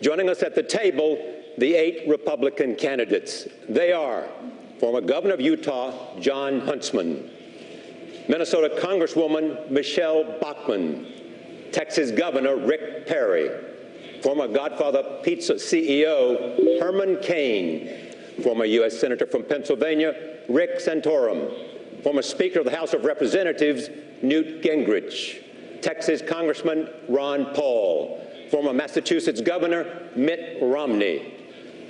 Joining us at the table, the 8 Republican candidates. They are former Governor of Utah, Jon Huntsman, Minnesota Congresswoman Michelle Bachmann, Texas Governor Rick Perry, former Godfather Pizza CEO Herman Cain, former U.S. Senator from Pennsylvania Rick Santorum, former Speaker of the House of Representatives Newt Gingrich, Texas Congressman Ron Paul, former Massachusetts Governor Mitt Romney.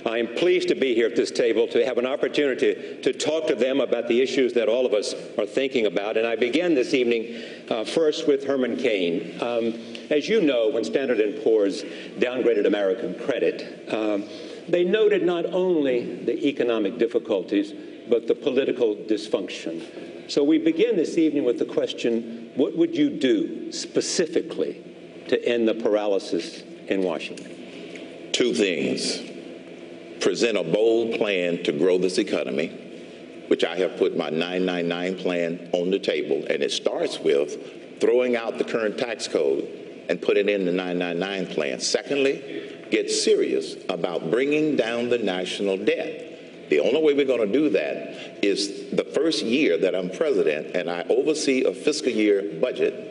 I am pleased to be here at this table to have an opportunity to talk to them about the issues that all of us are thinking about. And I began this evening first with Herman Cain. As you know, when Standard & Poor's downgraded American credit, they noted not only the economic difficulties, but the political dysfunction. So we begin this evening with the question, what would you do specifically to end the paralysis in Washington? 2 things. Present a bold plan to grow this economy, which I have put my 999 plan on the table, and it starts with throwing out the current tax code and put it in the 999 plan. Secondly, get serious about bringing down the national debt. The only way we're going to do that is the first year that I'm president and I oversee a fiscal year budget,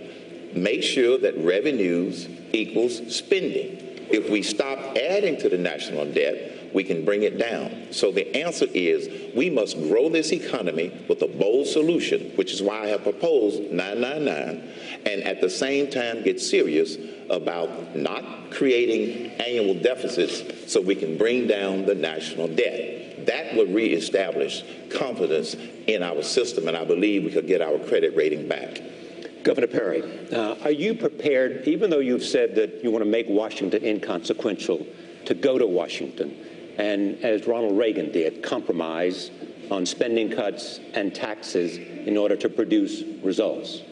make sure that revenues equals spending. If we stop adding to the national debt, we can bring it down. So the answer is we must grow this economy with a bold solution, which is why I have proposed 999, and at the same time get serious about not creating annual deficits so we can bring down the national debt. That would reestablish confidence in our system, and I believe we could get our credit rating back. Governor Perry, are you prepared, even though you've said that you want to make Washington inconsequential, to go to Washington and, as Ronald Reagan did, compromise on spending cuts and taxes in order to produce results?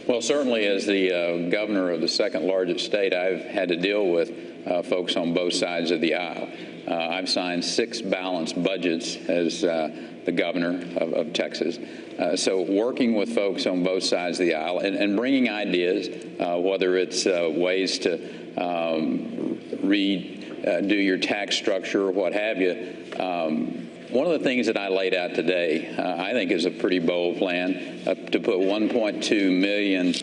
Well, certainly as the governor of the second largest state, I've had to deal with folks on both sides of the aisle. I've signed 6 balanced budgets as the governor of Texas. So working with folks on both sides of the aisle and bringing ideas, whether it's ways to redo your tax structure or what have you. One of the things that I laid out today, I think is a pretty bold plan to put 1.2 million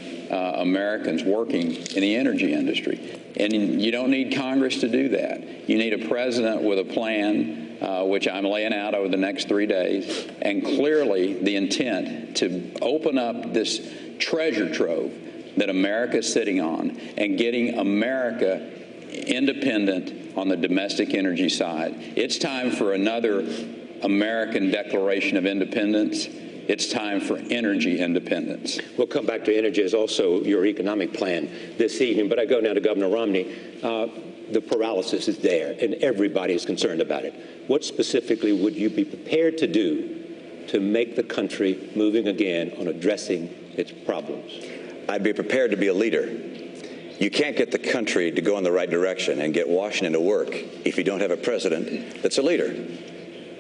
Americans working in the energy industry. And you don't need Congress to do that. You need a president with a plan, which I'm laying out over the next 3 days, and clearly the intent to open up this treasure trove that America is sitting on and getting America independent on the domestic energy side. It's time for another American Declaration of Independence. It's time for energy independence. We'll come back to energy as also your economic plan this evening, but I go now to Governor Romney. The paralysis is there, and everybody is concerned about it. What specifically would you be prepared to do to make the country moving again on addressing its problems? I'd be prepared to be a leader. You can't get the country to go in the right direction and get Washington to work if you don't have a president that's a leader.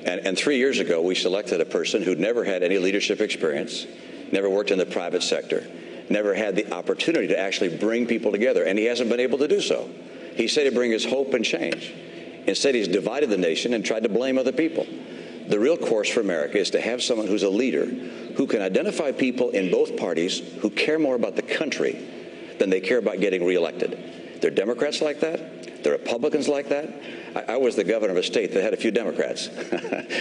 And 3 years ago, we selected a person who'd never had any leadership experience, never worked in the private sector, never had the opportunity to actually bring people together, and he hasn't been able to do so. He said he'd bring us hope and change. Instead, he's divided the nation and tried to blame other people. The real course for America is to have someone who's a leader, who can identify people in both parties who care more about the country than they care about getting reelected. There are Democrats like that. There are Republicans like that. I was the governor of a state that had a few Democrats.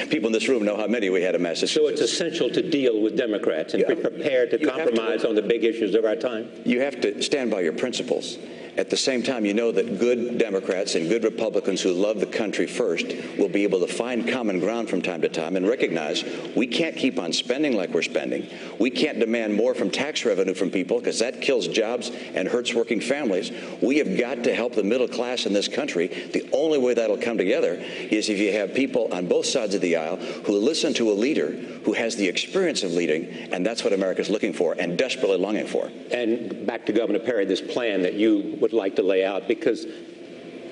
People in this room know how many we had in Massachusetts. So it's essential to deal with Democrats and be prepared to compromise on the big issues of our time? You have to stand by your principles. At the same time, you know that good Democrats and good Republicans who love the country first will be able to find common ground from time to time and recognize we can't keep on spending like we're spending. We can't demand more from tax revenue from people because that kills jobs and hurts working families. We have got to help the middle class in this country. The only way that'll come together is if you have people on both sides of the aisle who listen to a leader who has the experience of leading, and that's what America's looking for and desperately longing for. And back to Governor Perry, this plan that you would like to lay out, because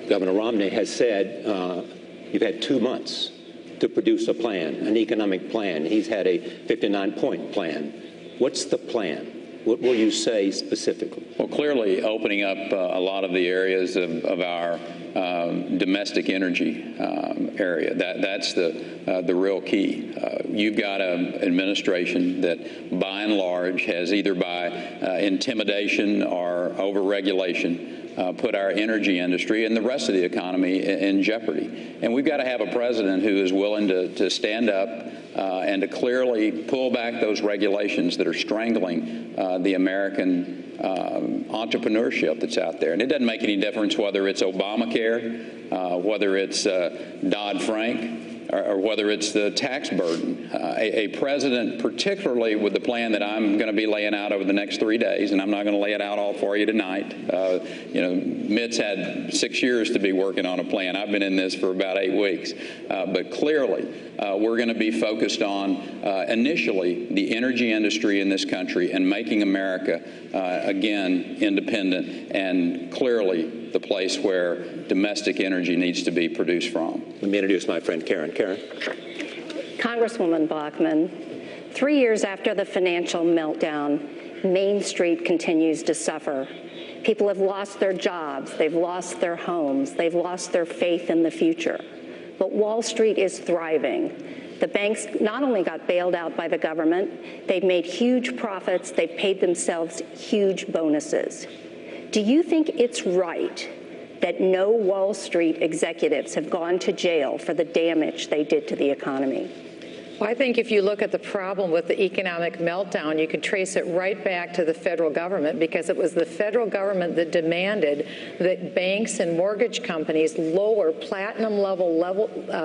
Governor Romney has said you've had 2 months to produce a plan, an economic plan. He's had a 59-point plan. What's the plan? What will you say specifically? Well, clearly opening up a lot of the areas of our domestic energy area. That's the real key. You've got an administration that, by and large, has either by intimidation or overregulation put our energy industry and the rest of the economy in jeopardy. And we've got to have a president who is willing to stand up and to clearly pull back those regulations that are strangling the American entrepreneurship that's out there. And it doesn't make any difference whether it's Obamacare, whether it's Dodd-Frank, or whether it's the tax burden. A president, particularly with the plan that I'm going to be laying out over the next 3 days, and I'm not going to lay it out all for you tonight. Mitt's had 6 years to be working on a plan. I've been in this for about 8 weeks. But clearly, we're going to be focused on, initially, the energy industry in this country and making America, again, independent and clearly the place where domestic energy needs to be produced from. Let me introduce my friend Karen. Karen. Congresswoman Bachmann, 3 years after the financial meltdown, Main Street continues to suffer. People have lost their jobs, they've lost their homes, they've lost their faith in the future. But Wall Street is thriving. The banks not only got bailed out by the government, they've made huge profits, they've paid themselves huge bonuses. Do you think it's right that no Wall Street executives have gone to jail for the damage they did to the economy? Well, I think if you look at the problem with the economic meltdown, you can trace it right back to the federal government, because it was the federal government that demanded that banks and mortgage companies lower platinum-level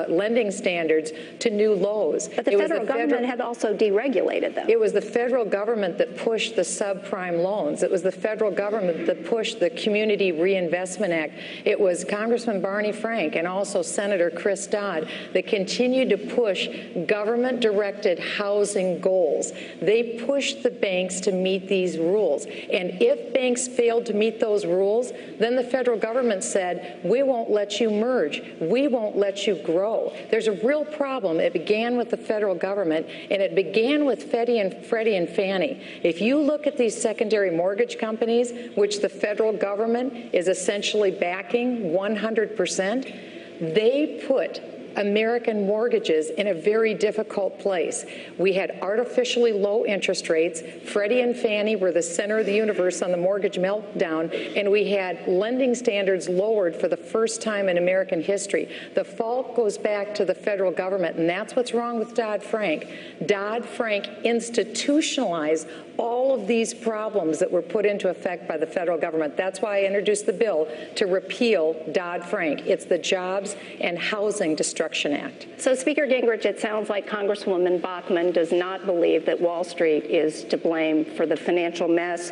lending standards to new lows. But the federal government had also deregulated them. It was the federal government that pushed the subprime loans. It was the federal government that pushed the Community Reinvestment Act. It was Congressman Barney Frank and also Senator Chris Dodd that continued to push government-directed housing goals. They pushed the banks to meet these rules. And if banks failed to meet those rules, then the federal government said, we won't let you merge. We won't let you grow. There's a real problem. It began with the federal government, and it began with Freddie and Fannie. If you look at these secondary mortgage companies, which the federal government is essentially backing 100%, they put American mortgages in a very difficult place. We had artificially low interest rates. Freddie and Fannie were the center of the universe on the mortgage meltdown, and we had lending standards lowered for the first time in American history. The fault goes back to the federal government, and that's what's wrong with Dodd-Frank. Dodd-Frank institutionalized all of these problems that were put into effect by the federal government. That's why I introduced the bill to repeal Dodd-Frank. It's the Jobs and Housing Destruction Act. So, Speaker Gingrich, it sounds like Congresswoman Bachmann does not believe that Wall Street is to blame for the financial mess.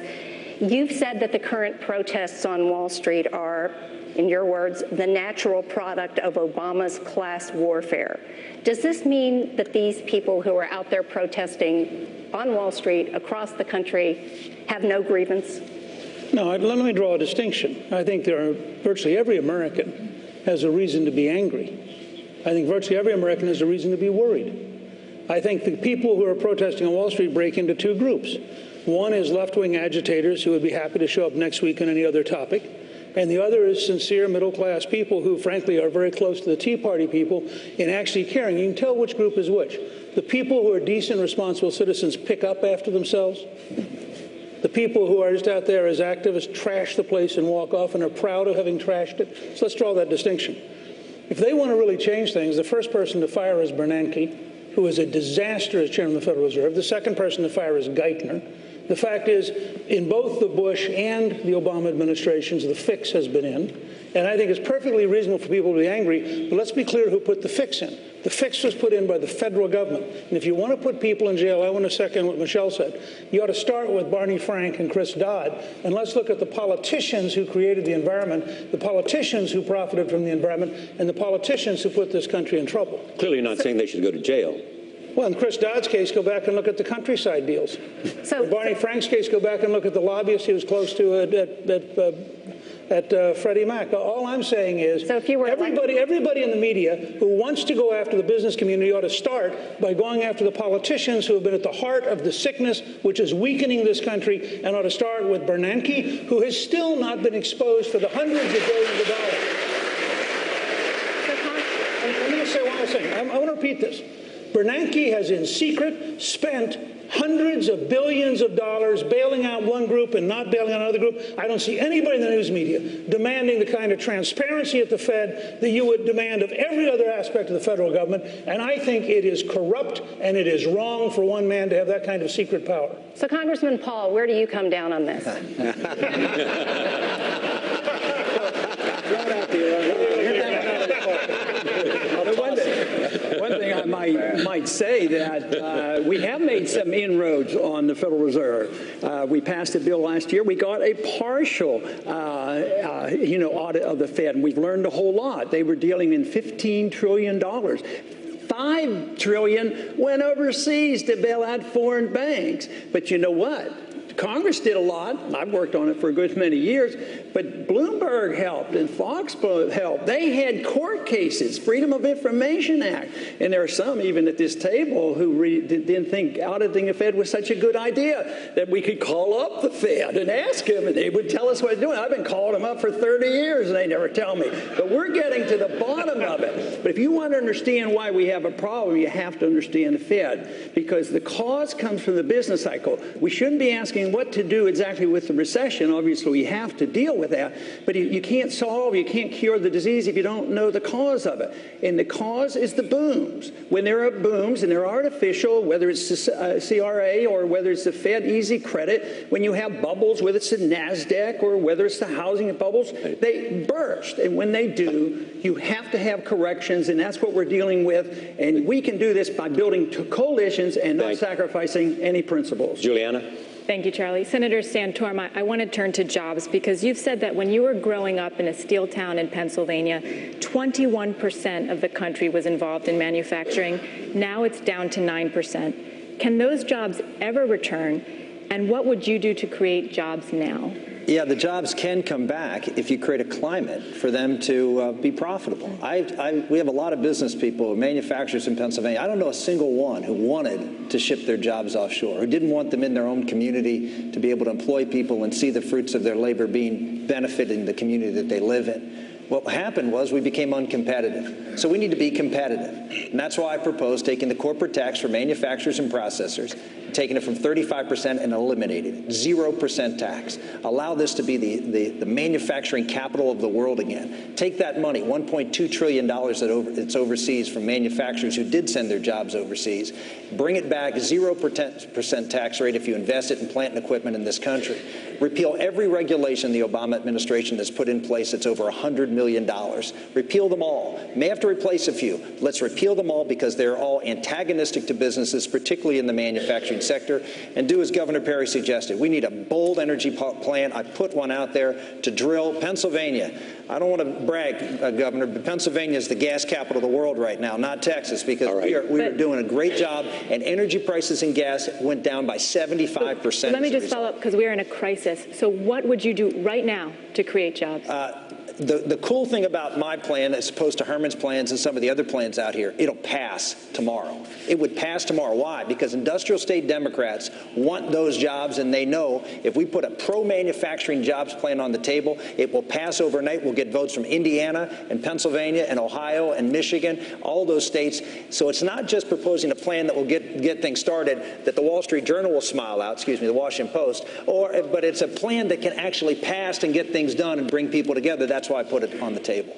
You've said that the current protests on Wall Street are, in your words, the natural product of Obama's class warfare. Does this mean that these people who are out there protesting on Wall Street across the country have no grievance? No, let me draw a distinction. I think virtually every American has a reason to be angry. I think virtually every American has a reason to be worried. I think the people who are protesting on Wall Street break into two groups. One is left-wing agitators who would be happy to show up next week on any other topic. And the other is sincere middle-class people who, frankly, are very close to the Tea Party people in actually caring. You can tell which group is which. The people who are decent, responsible citizens pick up after themselves. The people who are just out there as activists trash the place and walk off and are proud of having trashed it. So let's draw that distinction. If they want to really change things, the first person to fire is Bernanke, who is a disaster as chairman of the Federal Reserve. The second person to fire is Geithner. The fact is, in both the Bush and the Obama administrations, the fix has been in. And I think it's perfectly reasonable for people to be angry, but let's be clear who put the fix in. The fix was put in by the federal government. And if you want to put people in jail, I want to second what Michelle said. You ought to start with Barney Frank and Chris Dodd, and let's look at the politicians who created the environment, the politicians who profited from the environment, and the politicians who put this country in trouble. Clearly you're not saying they should go to jail. Well, in Chris Dodd's case, go back and look at the countryside deals. In Barney Frank's case, go back and look at the lobbyists he was close to at Freddie Mac. All I'm saying is so if you were everybody in the media who wants to go after the business community ought to start by going after the politicians who have been at the heart of the sickness which is weakening this country, and ought to start with Bernanke, who has still not been exposed for the hundreds of billions of dollars. Let me just say one more thing. I want to repeat this. Bernanke has in secret spent hundreds of billions of dollars bailing out one group and not bailing out another group. I don't see anybody in the news media demanding the kind of transparency at the Fed that you would demand of every other aspect of the federal government. And I think it is corrupt and it is wrong for one man to have that kind of secret power. So, Congressman Paul, where do you come down on this? One thing I might say that we have made some inroads on the Federal Reserve. We passed a bill last year. We got a partial, audit of the Fed, and we've learned a whole lot. They were dealing in $15 trillion. $5 trillion went overseas to bail out foreign banks. But you know what? Congress did a lot. I've worked on it for a good many years. But Bloomberg helped and Fox helped. They had court cases, Freedom of Information Act. And there are some even at this table who didn't think auditing the Fed was such a good idea, that we could call up the Fed and ask them, and they would tell us what they're doing. I've been calling them up for 30 years, and they never tell me. But we're getting to the bottom of it. But if you want to understand why we have a problem, you have to understand the Fed, because the cause comes from the business cycle. We shouldn't be asking what to do exactly with the recession. Obviously, we have to deal with that, but you can't cure the disease if you don't know the cause of it. And the cause is the booms. When there are booms, and they're artificial, whether it's the CRA or whether it's the Fed easy credit, when you have bubbles, whether it's the NASDAQ or whether it's the housing bubbles, they burst. And when they do, you have to have corrections, and that's what we're dealing with. And we can do this by building coalitions and not sacrificing any principles. Juliana? Thank you, Charlie. Senator Santorum, I want to turn to jobs, because you've said that when you were growing up in a steel town in Pennsylvania, 21% of the country was involved in manufacturing. Now it's down to 9%. Can those jobs ever return? And what would you do to create jobs now? Yeah, the jobs can come back if you create a climate for them to be profitable. We have a lot of business people, manufacturers in Pennsylvania. I don't know a single one who wanted to ship their jobs offshore, who didn't want them in their own community to be able to employ people and see the fruits of their labor benefiting the community that they live in. What happened was we became uncompetitive. So we need to be competitive. And that's why I proposed taking the corporate tax for manufacturers and processors, taking it from 35% and eliminating it. 0% tax. Allow this to be the manufacturing capital of the world again. Take that money, $1.2 trillion that's overseas from manufacturers who did send their jobs overseas. Bring it back, 0% tax rate if you invest it in plant and equipment in this country. Repeal every regulation the Obama administration has put in place that's over $100 million. Repeal them all. May have to replace a few. Let's repeal them all because they're all antagonistic to businesses, particularly in the manufacturing sector, and do as Governor Perry suggested. We need a bold energy plan. I put one out there to drill Pennsylvania. I don't want to brag, Governor, but Pennsylvania is the gas capital of the world right now, not Texas, because we are doing a great job, and energy prices and gas went down by 75%. Let me just follow up, because we are in a crisis. So what would you do right now to create jobs? The cool thing about my plan, as opposed to Herman's plans and some of the other plans out here, it'll pass tomorrow. It would pass tomorrow. Why? Because industrial state Democrats want those jobs, and they know if we put a pro-manufacturing jobs plan on the table, it will pass overnight. We'll get votes from Indiana and Pennsylvania and Ohio and Michigan, all those states. So it's not just proposing a plan that will get things started that the Wall Street Journal will smile out, the Washington Post, but it's a plan that can actually pass and get things done and bring people together. That's why I put it on the table.